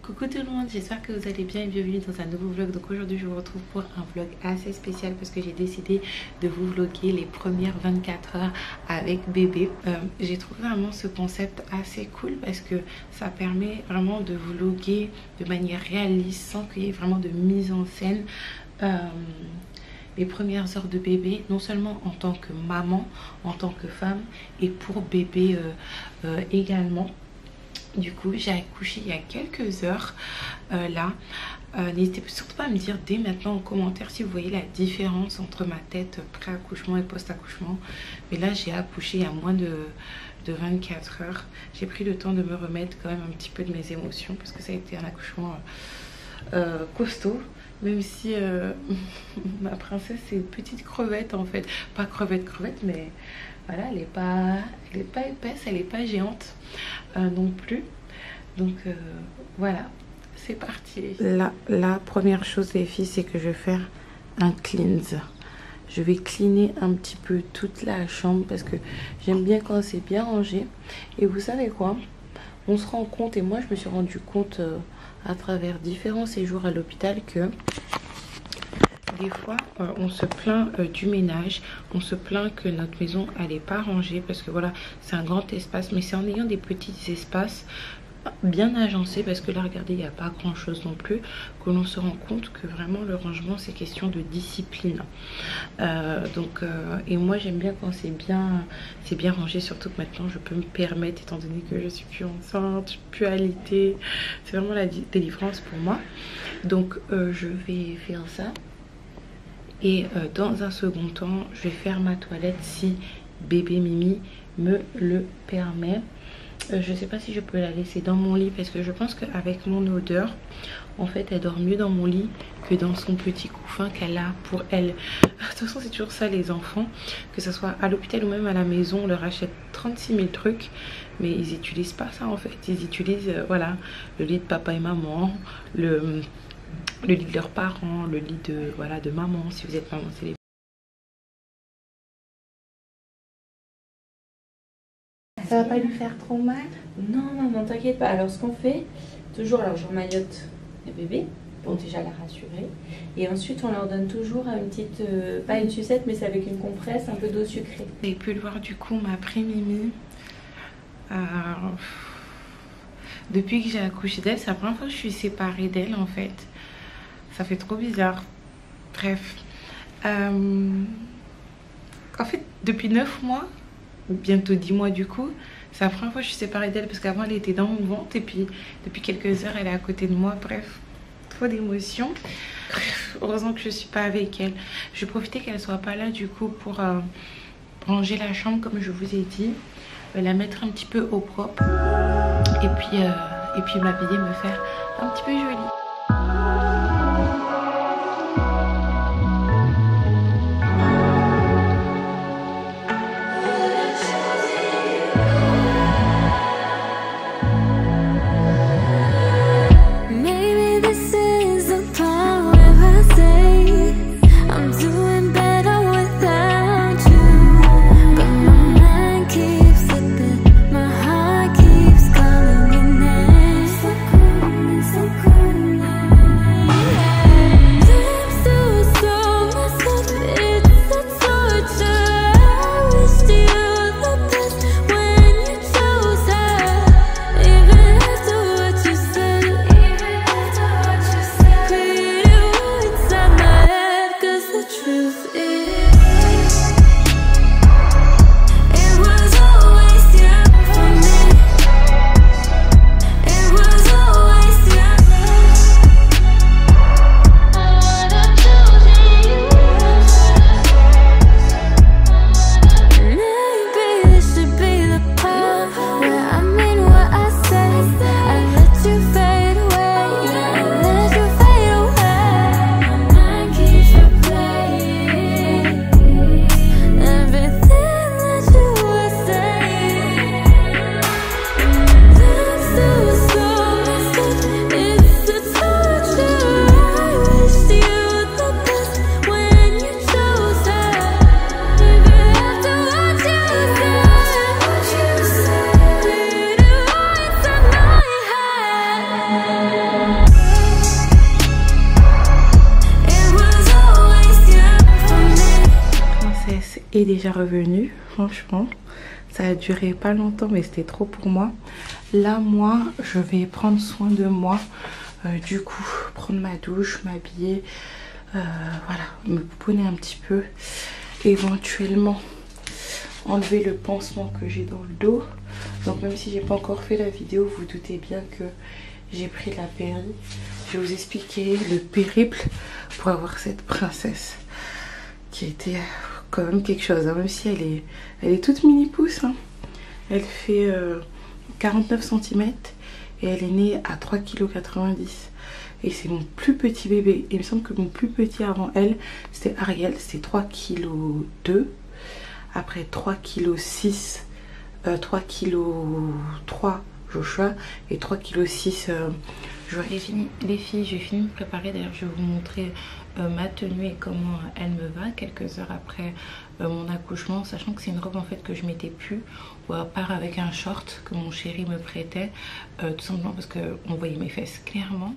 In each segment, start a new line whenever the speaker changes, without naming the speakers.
Coucou tout le monde, j'espère que vous allez bien et bienvenue dans un nouveau vlog. Donc aujourd'hui je vous retrouve pour un vlog assez spécial parce que j'ai décidé de vous vlogger les premières 24 heures avec bébé. J'ai trouvé vraiment ce concept assez cool parce que ça permet vraiment de vlogger de manière réaliste sans qu'il y ait vraiment de mise en scène. Les premières heures de bébé, non seulement en tant que maman, en tant que femme et pour bébé également. Du coup, j'ai accouché il y a quelques heures là. N'hésitez surtout pas à me dire dès maintenant en commentaire si vous voyez la différence entre ma tête pré-accouchement et post-accouchement. Mais là, j'ai accouché il y a moins de 24 heures. J'ai pris le temps de me remettre quand même un petit peu de mes émotions parce que ça a été un accouchement costaud. Même si ma princesse c'est une petite crevette en fait. Pas crevette, mais voilà, elle est pas épaisse, elle est pas géante non plus. Donc voilà, c'est parti. La première chose les filles, c'est que je vais faire un cleanse. Je vais cleaner un petit peu toute la chambre parce que j'aime bien quand c'est bien rangé. Et vous savez quoi? On se rend compte, et moi je me suis rendu compte à travers différents séjours à l'hôpital que des fois on se plaint du ménage, on se plaint que notre maison elle n'est pas rangée parce que voilà, c'est un grand espace, mais c'est en ayant des petits espaces bien agencés, parce que là regardez, il n'y a pas grand chose non plus, que l'on se rend compte que vraiment le rangement c'est question de discipline. Et moi j'aime bien quand c'est bien rangé, surtout que maintenant je peux me permettre, étant donné que je suis plus enceinte, je suis plus alitée, c'est vraiment la délivrance pour moi. Donc je vais faire ça. Et dans un second temps, je vais faire ma toilette si bébé Mimi me le permet. Je sais pas si je peux la laisser dans mon lit parce que je pense qu'avec mon odeur, en fait, elle dort mieux dans mon lit que dans son petit couffin qu'elle a pour elle. De toute façon, c'est toujours ça les enfants, que ce soit à l'hôpital ou même à la maison, on leur achète 36 000 trucs, mais ils n'utilisent pas ça en fait. Ils utilisent voilà, le lit de papa et maman, le lit de leurs parents, le lit de, voilà, de maman, si vous êtes maman célibataire. Ça va pas lui faire trop mal?
Non, t'inquiète pas. Alors ce qu'on fait, toujours, alors j'emmaillote le bébé pour déjà la rassurer. Et ensuite on leur donne toujours une petite, pas une sucette, mais c'est avec une compresse, un peu d'eau sucrée.
Vous avez pu le voir, du coup, ma pré-Mimi. Depuis que j'ai accouché d'elle, c'est la première fois que je suis séparée d'elle en fait. Ça fait trop bizarre. Bref. En fait, depuis 9 mois, ou bientôt 10 mois du coup, c'est la première fois que je suis séparée d'elle parce qu'avant elle était dans mon ventre et puis depuis quelques heures elle est à côté de moi. Bref, trop d'émotions. Heureusement que je suis pas avec elle. Je vais profiter qu'elle soit pas là du coup pour ranger la chambre comme je vous ai dit. La mettre un petit peu au propre et puis m'habiller, me faire un petit peu jolie. Princesse est déjà revenue, franchement. Ça a duré pas longtemps, mais c'était trop pour moi. Là, moi, je vais prendre soin de moi. Du coup, prendre ma douche, m'habiller, voilà, me pouponner un petit peu. Éventuellement, enlever le pansement que j'ai dans le dos. Donc même si j'ai pas encore fait la vidéo, vous doutez bien que j'ai pris la péri. Je vais vous expliquer le périple pour avoir cette princesse qui a été quand même quelque chose, hein, même si elle est toute mini pouce, hein. Elle fait 49 cm et elle est née à 3,90 kg. Et c'est mon plus petit bébé. Il me semble que mon plus petit avant elle, c'était Ariel, c'était 3,2 kg. Après 3,6 kg, 3,3 kg Joshua et 3,6 kg Joël. Les filles, j'ai fini de me préparer. D'ailleurs, je vais vous montrer ma tenue et comment elle me va quelques heures après mon accouchement, sachant que c'est une robe en fait que je mettais plus, ou à part avec un short que mon chéri me prêtait, tout simplement parce qu'on voyait mes fesses clairement.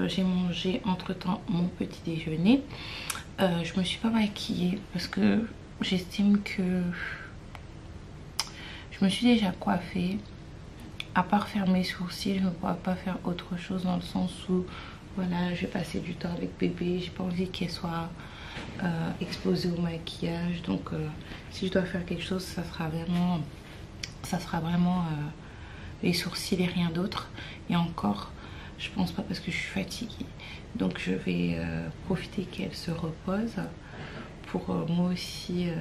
J'ai mangé entre temps mon petit déjeuner. Je me suis pas maquillée parce que j'estime que je me suis déjà coiffée. À part faire mes sourcils, je ne pourrais pas faire autre chose, dans le sens où voilà, je vais passer du temps avec bébé, j'ai pas envie qu'elle soit exposée au maquillage. Donc si je dois faire quelque chose, ça sera vraiment les sourcils et rien d'autre. Et encore, je pense pas, parce que je suis fatiguée. Donc je vais profiter qu'elle se repose pour moi aussi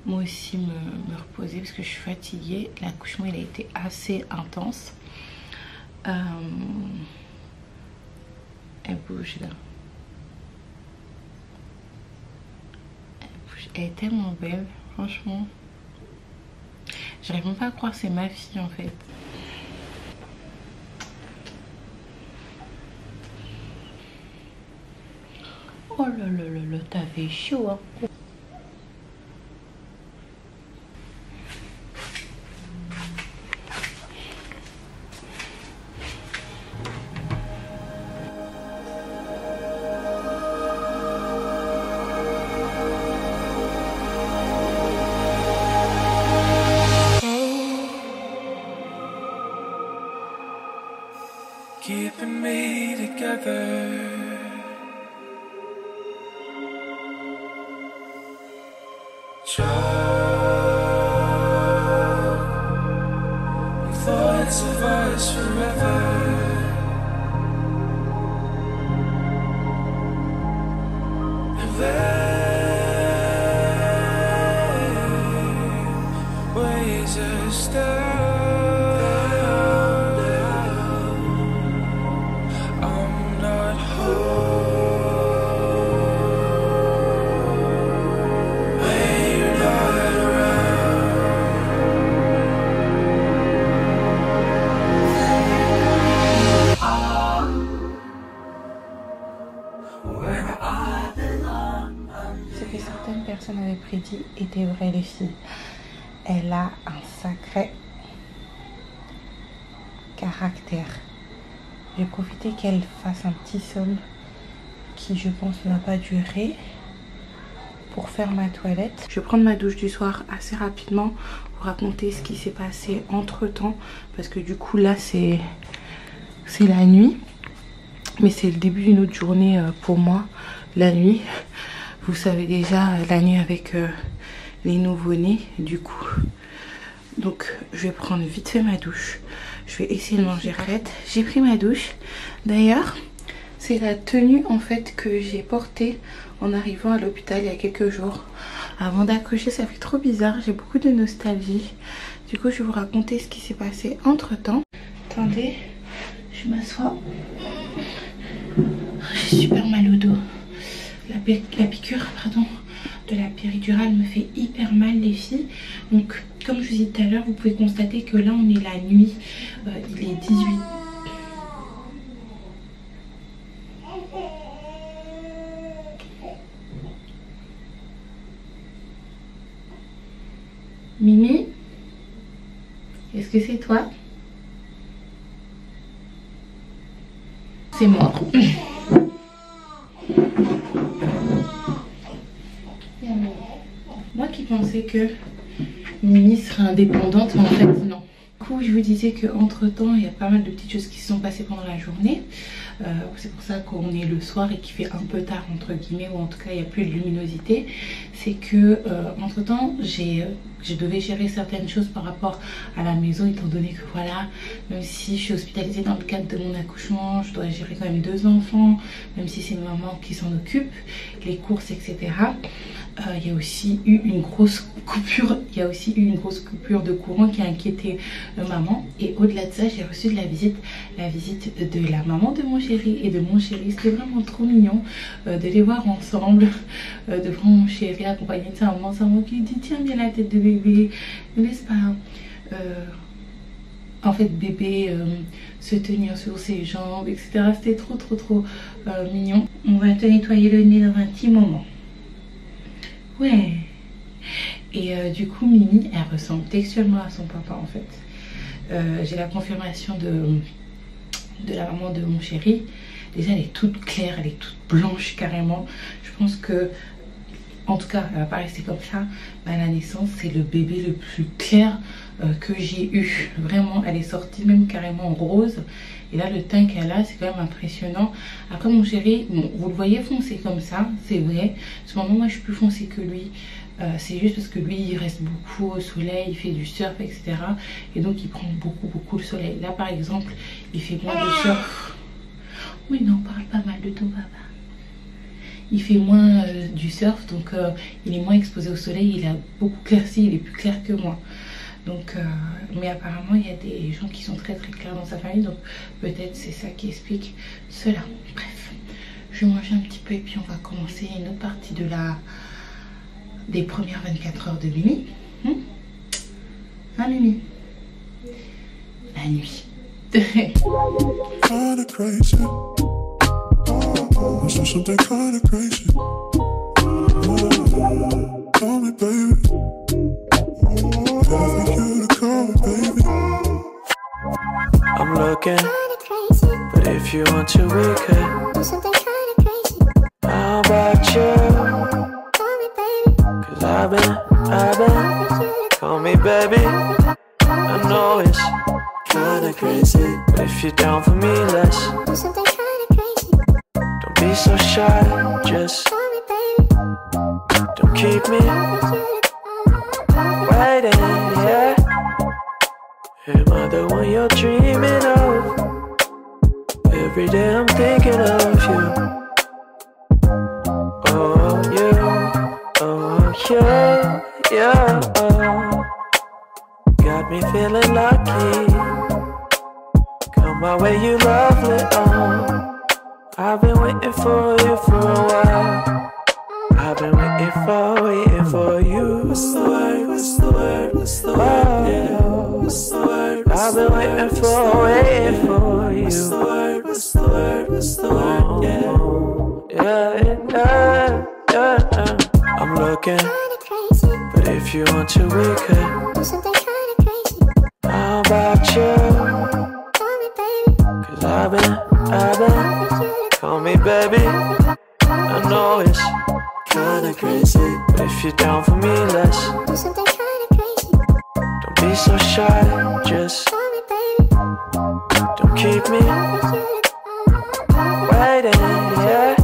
me reposer, parce que je suis fatiguée. L'accouchement il a été assez intense. Elle bouge là. Elle est tellement belle, franchement. J'arrive même pas à croire que c'est ma fille en fait. Oh là là là là, t'avais chaud hein.
Keeping me together. Thoughts of us forever. And then ways us down. I'm not home.
Personne avait prédit était vrai, les filles. Elle a un sacré caractère. J'ai profité qu'elle fasse un petit somme qui, je pense, n'a pas duré, pour faire ma toilette. Je vais prendre ma douche du soir assez rapidement pour raconter ce qui s'est passé entre temps, parce que du coup là c'est la nuit, mais c'est le début d'une autre journée pour moi. La nuit, vous savez déjà, la nuit avec les nouveau-nés, du coup. Donc je vais prendre vite fait ma douche. Je vais essayer de manger raide. J'ai pris ma douche. D'ailleurs, c'est la tenue en fait que j'ai portée en arrivant à l'hôpital il y a quelques jours. Avant d'accoucher, ça fait trop bizarre. J'ai beaucoup de nostalgie. Du coup, je vais vous raconter ce qui s'est passé entre temps. Attendez, je m'assois. J'ai super mal au dos. La piqûre, pardon, de la péridurale me fait hyper mal, les filles. Donc comme je vous disais tout à l'heure, vous pouvez constater que là on est la nuit, il est 18. Mimi, est-ce que c'est toi? C'est moi. Moi qui pensais que Mimi serait indépendante, mais en fait non. Du coup, je vous disais qu'entre temps, il y a pas mal de petites choses qui se sont passées pendant la journée. C'est pour ça qu'on est le soir et qu'il fait un peu tard entre guillemets, ou en tout cas il n'y a plus de luminosité. C'est que entre temps, je devais gérer certaines choses par rapport à la maison, étant donné que voilà, même si je suis hospitalisée dans le cadre de mon accouchement, je dois gérer quand même 2 enfants, même si c'est maman qui s'en occupe, les courses, etc. Il y a aussi eu une grosse coupure, de courant qui a inquiété maman. Et au-delà de ça, j'ai reçu de la visite de la maman de mon chéri et de mon chéri. C'était vraiment trop mignon de les voir ensemble, devant mon chéri accompagné de sa maman qui dit tiens bien la tête de bébé, n'est-ce pas? En fait bébé se tenir sur ses jambes, etc. C'était trop mignon. On va te nettoyer le nez dans un petit moment. Ouais. Et du coup Mimi, elle ressemble textuellement à son papa en fait. J'ai la confirmation de la maman de mon chéri. Déjà elle est toute claire, elle est toute blanche carrément. Je pense que, en tout cas elle va pas rester comme ça, mais à la naissance c'est le bébé le plus clair que j'ai eu. Vraiment elle est sortie même carrément rose. Et là le teint qu'elle a, c'est quand même impressionnant. Après mon chéri, bon, vous le voyez foncé comme ça, c'est vrai. Cependant moi je suis plus foncée que lui. C'est juste parce que lui il reste beaucoup au soleil, il fait du surf, etc. Et donc il prend beaucoup le soleil. Là par exemple il fait moins de surf. Oui non, parle pas mal de ton papa. Il fait moins du surf, donc il est moins exposé au soleil. Il a beaucoup clairci, il est plus clair que moi. Donc, mais apparemment il y a des gens qui sont très clairs dans sa famille, donc peut-être c'est ça qui explique cela. Bref, je vais manger un petit peu et puis on va commencer une autre partie des premières 24 heures de Mimi. Hein Mimi? La nuit.
Kinda crazy. This is something kinda crazy. Call me baby. I think you to call me baby.
I'm looking, but if you want to, we could. How about you? Cause I've been, call me baby. I know it's kinda crazy, but if you're down for me, let's don't be so shy, just don't keep me waiting, yeah. Am I the one you're dreaming of? Every day I'm thinking of you. Oh, yeah. Got me feeling lucky. Come my way, you lovely, I've been waiting for you for a while. I've been waiting for you. What's the word? What's the word? What's the word? Yeah. What's the word? I've been waiting for you. What's the word? What's the word? What's the word? Yeah. I'm looking, but if you want to, we could. How about you? Cause I've been, call me baby. I know it's kinda crazy, but if you're down for me, let's don't be so shy, just don't keep me waiting, yeah.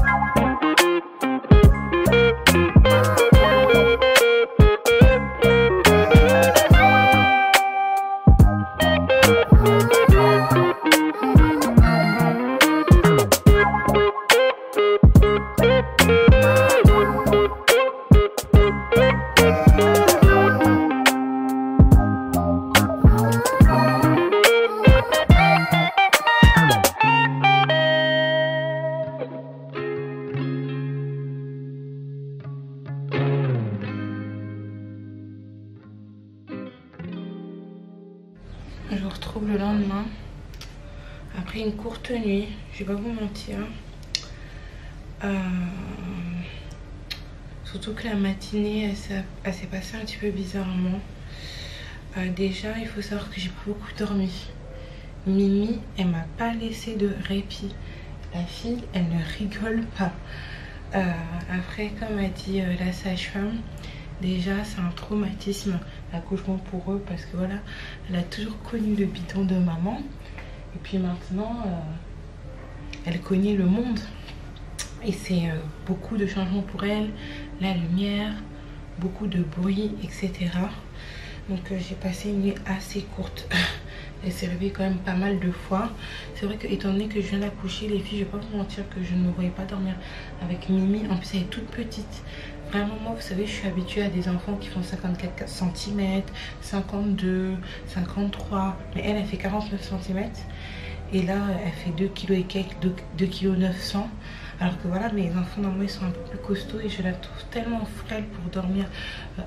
Je vous retrouve le lendemain après une courte nuit, je vais pas vous mentir. Surtout que la matinée elle s'est passée un petit peu bizarrement. Déjà, il faut savoir que j'ai pas beaucoup dormi. Mimi, elle m'a pas laissé de répit. La fille, elle ne rigole pas. Après, comme a dit la sage-femme, déjà c'est un traumatisme l'accouchement pour eux parce que voilà, elle a toujours connu le bidon de maman et puis maintenant elle connaît le monde et c'est beaucoup de changements pour elle, la lumière, beaucoup de bruit, etc. Donc j'ai passé une nuit assez courte. Elle s'est réveillée quand même pas mal de fois. C'est vrai que étant donné que je viens d'accoucher, les filles, je vais pas vous mentir que je ne me voyais pas dormir avec Mimi. En plus elle est toute petite. Vraiment moi vous savez je suis habituée à des enfants qui font 54 cm, 52, 53. Mais elle fait 49 cm. Et là elle fait 2 kg et quelques, 2 kg 900. Alors que voilà, mes enfants normalement ils sont un peu plus costauds et je la trouve tellement frêle pour dormir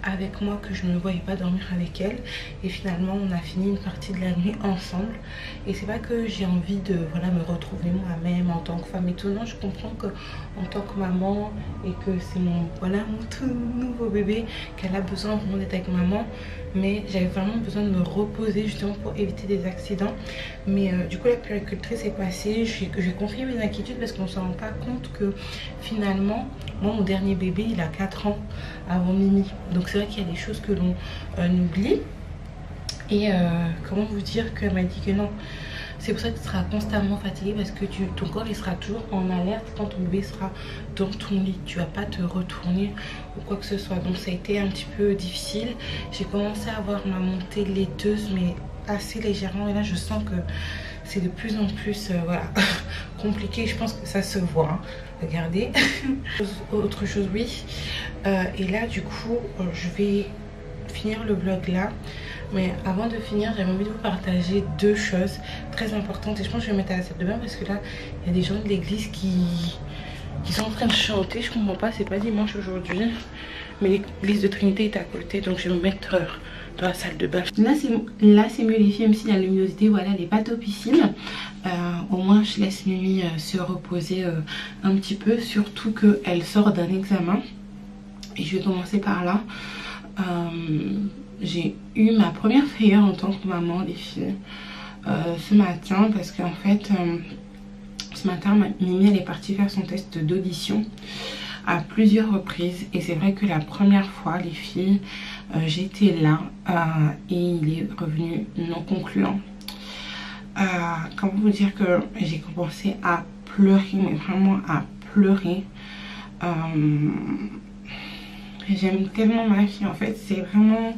avec moi que je ne me voyais pas dormir avec elle. Et finalement on a fini une partie de la nuit ensemble. Et c'est pas que j'ai envie de voilà, me retrouver moi-même en tant que femme et tout. Non, je comprends que en tant que maman et que c'est mon tout nouveau bébé qu'elle a besoin vraiment d'être avec maman. Mais j'avais vraiment besoin de me reposer justement pour éviter des accidents. Mais du coup la puéricultrice est passée, j'ai confié mes inquiétudes parce qu'on ne se rend pas compte que finalement moi mon dernier bébé il a 4 ans avant Mimi. Donc c'est vrai qu'il y a des choses que l'on oublie. Et comment vous dire qu'elle m'a dit que non. C'est pour ça que tu seras constamment fatigué parce que ton corps il sera toujours en alerte quand ton bébé sera dans ton lit. Tu vas pas te retourner ou quoi que ce soit. Donc ça a été un petit peu difficile. J'ai commencé à avoir ma montée laiteuse mais assez légèrement. Et là je sens que c'est de plus en plus voilà, compliqué. Je pense que ça se voit. Hein. Regardez. Autre chose, oui. Et là du coup je vais finir le vlog là. Mais avant de finir, j'avais envie de vous partager 2 choses très importantes. Et je pense que je vais mettre à la salle de bain parce que là, il y a des gens de l'église qui sont en train de chanter. Je comprends pas, c'est pas dimanche aujourd'hui. Mais l'église de Trinité est à côté. Donc je vais me mettre dans la salle de bain. Là c'est mieux les filles, même si la luminosité, voilà, elle n'est pas topissime. Au moins je laisse Mimi se reposer un petit peu. Surtout qu'elle sort d'un examen. Et je vais commencer par là. J'ai eu ma première frayeur en tant que maman, les filles, ce matin, parce qu'en fait, ce matin, Mimi elle est partie faire son test d'audition à plusieurs reprises. Et c'est vrai que la première fois, les filles, j'étais là et il est revenu non concluant. Comment vous dire que j'ai commencé à pleurer, mais vraiment à pleurer. J'aime tellement ma fille en fait. C'est vraiment...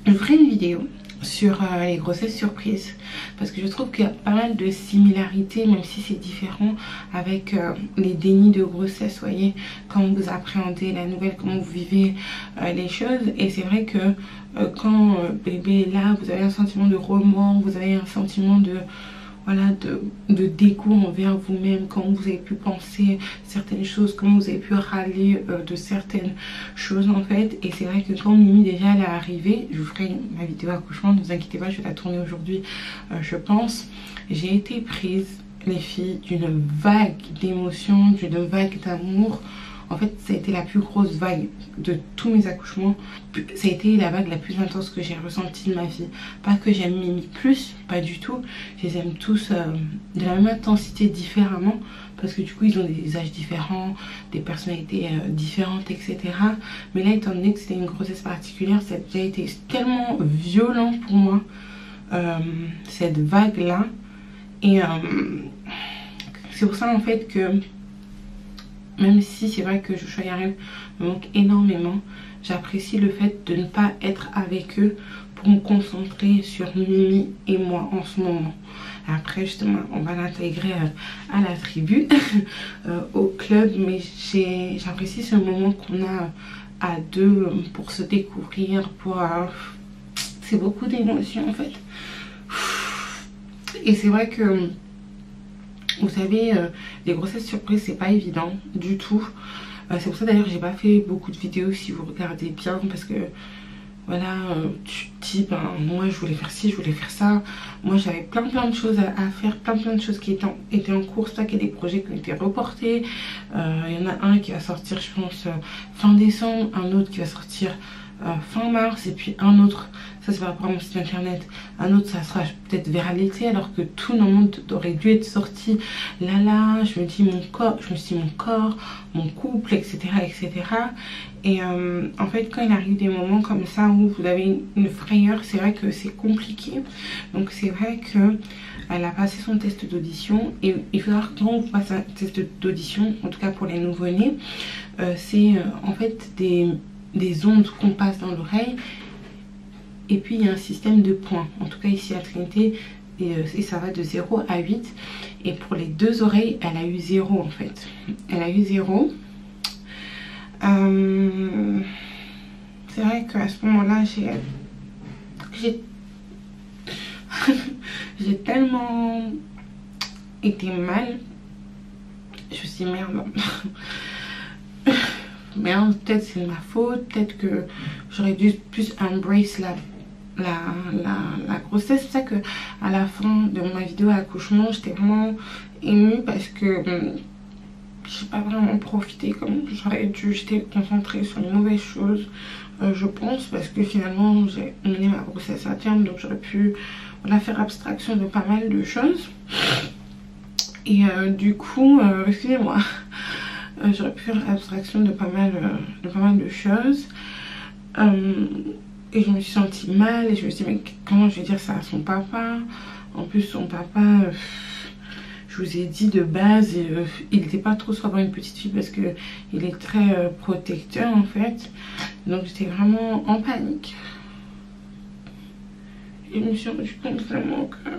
Je ferai une vidéo sur les grossesses surprises parce que je trouve qu'il y a pas mal de similarités, même si c'est différent, avec les dénis de grossesse. Voyez comment vous appréhendez la nouvelle, comment vous vivez les choses. Et c'est vrai que quand bébé est là, vous avez un sentiment de remords, vous avez un sentiment de... voilà, de dégoût envers vous-même, comment vous avez pu penser certaines choses, comment vous avez pu râler de certaines choses en fait. Et c'est vrai que quand Mimi déjà elle est arrivée, je vous ferai ma vidéo accouchement, ne vous inquiétez pas, je vais la tourner aujourd'hui je pense. J'ai été prise les filles d'une vague d'émotions, d'une vague d'amour. En fait, ça a été la plus grosse vague de tous mes accouchements. Ça a été la vague la plus intense que j'ai ressentie de ma vie. Pas que j'aime Mimi plus, pas du tout. Je les aime tous de la même intensité différemment. Parce que du coup, ils ont des âges différents, des personnalités différentes, etc. Mais là, étant donné que c'était une grossesse particulière, ça a déjà été tellement violent pour moi, cette vague-là. Et c'est pour ça en fait que... même si c'est vrai que Joshua et Ariel me manquent énormément, j'apprécie le fait de ne pas être avec eux pour me concentrer sur Mimi et moi en ce moment. Après justement on va l'intégrer à la tribu, au club, mais j'apprécie ce moment qu'on a à deux pour se découvrir, pour... c'est beaucoup d'émotions en fait. Et c'est vrai que... vous savez, les grossesses surprises c'est pas évident du tout. C'est pour ça d'ailleurs j'ai pas fait beaucoup de vidéos si vous regardez bien, parce que voilà, tu te dis ben moi je voulais faire ci, je voulais faire ça. Moi j'avais plein de choses à faire, plein de choses qui étaient en cours. C'est ça qu'il y a des projets qui ont été reportés. Il y en a un qui va sortir je pense fin décembre, un autre qui va sortir fin mars, et puis un autre Ça c'est par rapport à mon site internet. Un autre ça sera peut-être vers l'été, alors que tout normalement aurait dû être sorti là. Je me dis mon corps, mon couple, etc. Et en fait quand il arrive des moments comme ça où vous avez une frayeur, c'est vrai que c'est compliqué. Donc c'est vrai que elle a passé son test d'audition, et il faut savoir que quand on passe un test d'audition, en tout cas pour les nouveau-nés, c'est en fait des ondes qu'on passe dans l'oreille, et puis il y a un système de points. En tout cas ici à Trinité, et ça va de 0 à 8, et pour les deux oreilles elle a eu 0 en fait. Elle a eu 0. C'est vrai qu'à ce moment là j'ai tellement été mal. Je me suis dit merde. Merde, peut-être c'est de ma faute, peut-être que j'aurais dû plus embrace la grossesse. C'est pour ça que à la fin de ma vidéo à l'accouchement, j'étais vraiment émue, parce que j'ai pas vraiment profité comme j'aurais dû. J'étais concentrée sur les mauvaises choses, je pense, parce que finalement j'ai mené ma grossesse à terme, donc j'aurais pu faire abstraction de pas mal de choses. Et du coup, excusez-moi, j'aurais pu faire abstraction de pas mal de choses. Et je me suis sentie mal, et je me suis dit mais comment je vais dire ça à son papa. En plus son papa, je vous ai dit de base, il n'était pas trop sur avoir une petite fille, parce que il est très protecteur en fait. Donc j'étais vraiment en panique. Et je me suis rendu compte vraiment que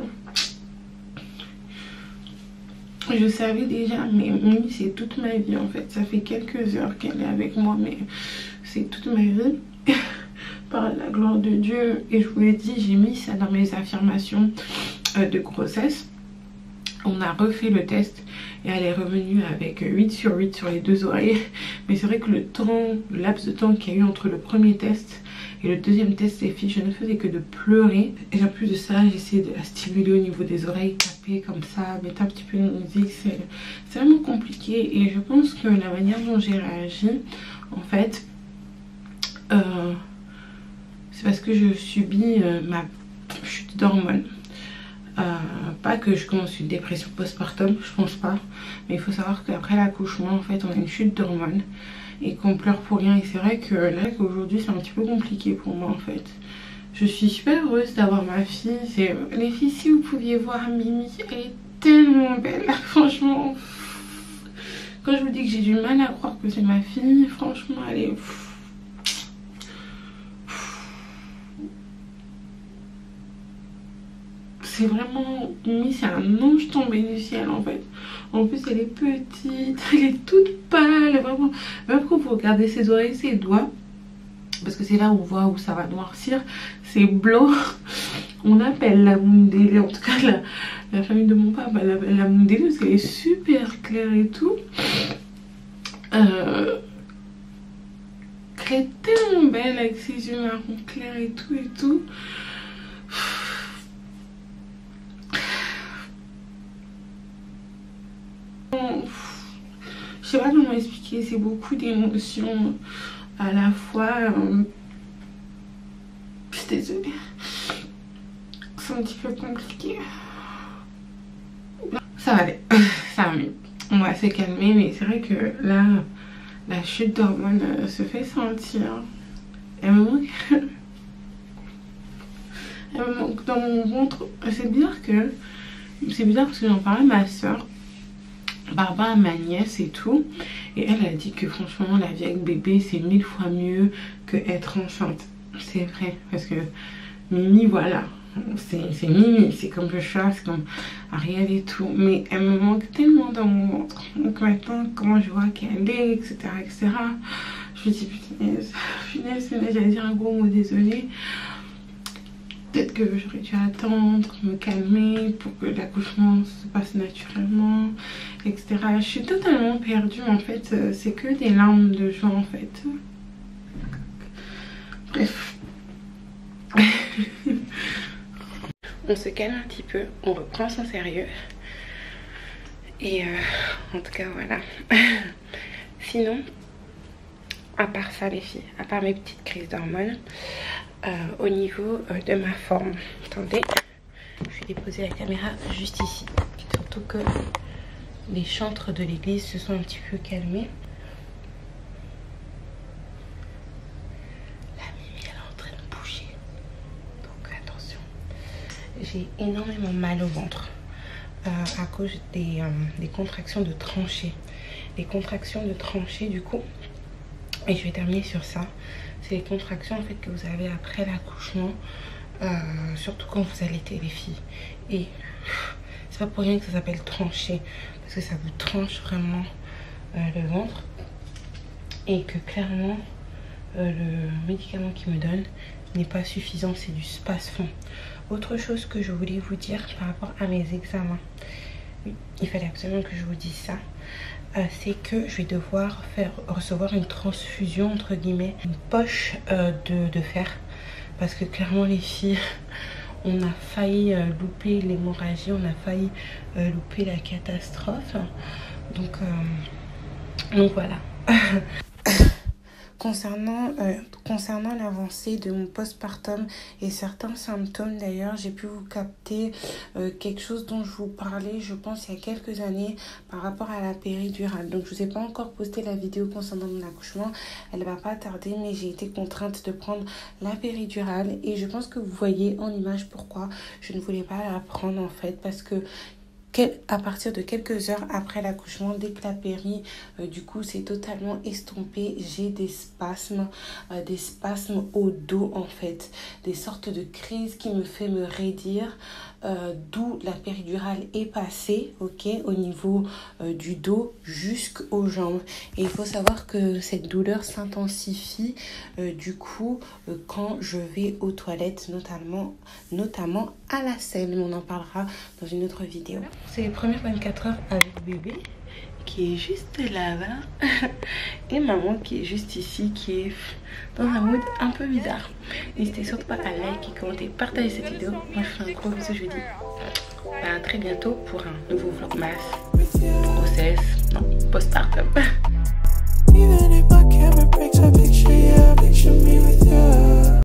je savais déjà, mais Mimi c'est toute ma vie en fait. Ça fait quelques heures qu'elle est avec moi, mais c'est toute ma vie. Par la gloire de Dieu. Et je vous l'ai dit, j'ai mis ça dans mes affirmations de grossesse. On a refait le test et elle est revenue avec 8 sur 8 sur les deux oreilles. Mais c'est vrai que le laps de temps qu'il y a eu entre le premier test et le deuxième test, les filles, je ne faisais que de pleurer. Et en plus de ça, j'ai essayé de la stimuler au niveau des oreilles, taper comme ça, mettre un petit peu de musique. C'est vraiment compliqué. Et je pense que la manière dont j'ai réagi, en fait, c'est parce que je subis ma chute d'hormones. Pas que je commence une dépression postpartum, je pense pas, mais il faut savoir qu'après l'accouchement en fait on a une chute d'hormones et qu'on pleure pour rien. Et c'est vrai que là qu'aujourd'hui c'est un petit peu compliqué pour moi en fait. Je suis super heureuse d'avoir ma fille. Les filles, si vous pouviez voir Mimi, elle est tellement belle. Franchement, quand je vous dis que j'ai du mal à croire que c'est ma fille, franchement elle est... C'est vraiment, Mimi c'est un ange tombé du ciel en fait. En plus elle est petite, elle est toute pâle, vraiment. Même quand vous regardez ses oreilles, ses doigts, parce que c'est là où on voit où ça va noircir, c'est blanc. On appelle la Mundele, en tout cas la famille de mon papa, elle appelle la Mundele parce qu'elle est super claire et tout. Elle est tellement belle avec ses yeux marron clairs et tout. Je sais pas comment expliquer, c'est beaucoup d'émotions à la fois. Je suis désolée, c'est un petit peu compliqué. Ça va aller, ça va mieux. On va se calmer, mais c'est vrai que là, la chute d'hormones se fait sentir. Elle me manque. Elle me manque dans mon ventre. C'est bizarre parce que j'en parlais à ma soeur, par rapport à ma nièce et tout, et elle a dit que franchement la vie avec bébé c'est 1000 fois mieux que être enceinte. C'est vrai, parce que Mimi, voilà, c'est Mimi, c'est comme le chat, c'est comme Ariel et tout, mais elle me manque tellement dans mon ventre. Donc maintenant comment je vois qu'elle est, etc., je me dis punaise, j'allais dire un gros mot, désolée. Peut-être que j'aurais dû attendre, me calmer pour que l'accouchement se passe naturellement, etc. Je suis totalement perdue en fait, c'est que des larmes de joie en fait. Bref. On se calme un petit peu, on reprend son sérieux. Et en tout cas voilà. Sinon, à part ça les filles, à part mes petites crises d'hormones, au niveau de ma forme. Attendez, je vais déposer la caméra juste ici. Surtout que les chantres de l'église se sont un petit peu calmés. La Mimi, elle est en train de bouger. Donc attention. J'ai énormément mal au ventre à cause des contractions de tranchée. Les contractions de tranchée du coup. Et je vais terminer sur ça. C'est les contractions en fait que vous avez après l'accouchement. Surtout quand vous allaitez les filles. Et c'est pas pour rien que ça s'appelle trancher. Parce que ça vous tranche vraiment le ventre. Et que clairement le médicament qu'il me donne n'est pas suffisant. C'est du spasfon. Autre chose que je voulais vous dire par rapport à mes examens. Oui, il fallait absolument que je vous dise ça. C'est que je vais devoir recevoir une transfusion entre guillemets, une poche de fer, parce que clairement les filles, on a failli louper l'hémorragie, on a failli louper la catastrophe, donc voilà. Concernant l'avancée de mon postpartum et certains symptômes d'ailleurs, j'ai pu vous capter quelque chose dont je vous parlais, je pense, il y a quelques années par rapport à la péridurale. Donc je vous ai pas encore posté la vidéo concernant mon accouchement, elle va pas tarder, mais j'ai été contrainte de prendre la péridurale et je pense que vous voyez en image pourquoi je ne voulais pas la prendre en fait, parce que à partir de quelques heures après l'accouchement, dès que la péri du coup c'est totalement estompé, j'ai des spasmes au dos en fait, des sortes de crises qui me fait me raidir, d'où la péridurale est passée, ok, au niveau du dos jusqu'aux jambes. Et il faut savoir que cette douleur s'intensifie du coup quand je vais aux toilettes, notamment à la selle, mais on en parlera dans une autre vidéo. C'est les premières 24 heures avec bébé qui est juste là-bas et maman qui est juste ici, qui est dans un mood un peu bizarre. N'hésitez surtout pas à liker, commenter, partager cette vidéo. Moi je fais un gros bisou, je vous dis à très bientôt pour un nouveau vlogmas grossesse, non, postpartum.
Even if my camera breaks, I picture you, picture me with you.